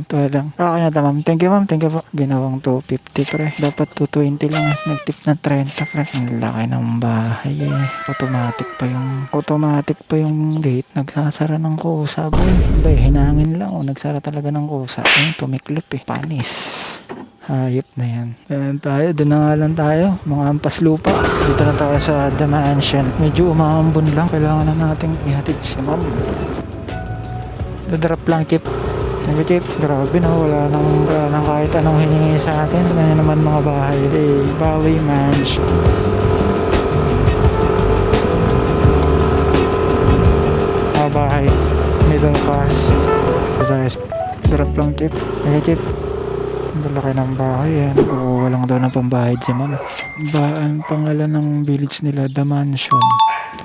Ito lang. Okay na ma'am. Thank you ma'am. Thank you po. Ginawang 250 pre. Dapat 220 lang. Nagtip na 30 pre. Ang laki ng bahay eh. Automatic pa yung gate. Nagsasara ng kusa boy. Ba, hinangin lang o nagsara talaga ng kusa. Ayun, tumiklip eh. Panis. Hayop na yan. Ayan tayo, doon na nga lang tayo. Mga ampas lupa. Dito na tayo sa The Mansion. Medyo umaambon lang. Kailangan na nating ihatid si ma'am. Drop lang, Chip. Thank you, Chip. Grabe na, wala nang kahit anong hiningi sa atin. Ano naman mga bahay. Bawi Mansion. Mga bahay. Middle class. Drop lang, Chip. Thank you, Chip. Ang laki ng bahay yan. Oo, walang daw na pambayad si ma'am. Ang pangalan ng village nila, The Mansion.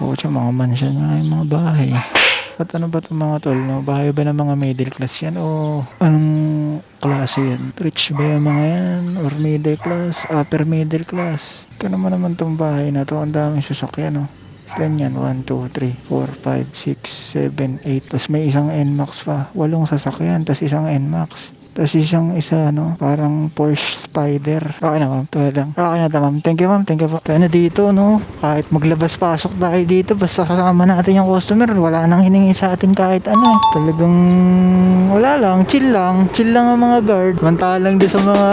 Oo, mga mansion nga yung mga bahay. At ano ba itong mga tol, no? Bahay ba ng mga middle class yan? O anong klase yan? Rich ba yung mga yan? Or middle class? Upper middle class? Ito naman itong bahay na to. Ang daming sasakyan, no? Ganyan, 1, 2, 3, 4, 5, 6, 7, 8. Tapos may isang NMAX pa. 8 sasakyan, tapos isang NMAX. Tapos isang no, parang Porsche Spider. Okay na ma'am, ito lang. Okay na ma'am, thank you ma'am, thank you po. Tayo na dito, no, kahit maglabas-pasok tayo dito, basta kasama natin yung customer, wala nang hiningi sa atin kahit ano. Talagang, wala lang, chill lang ang mga guard. Mantalang din sa mga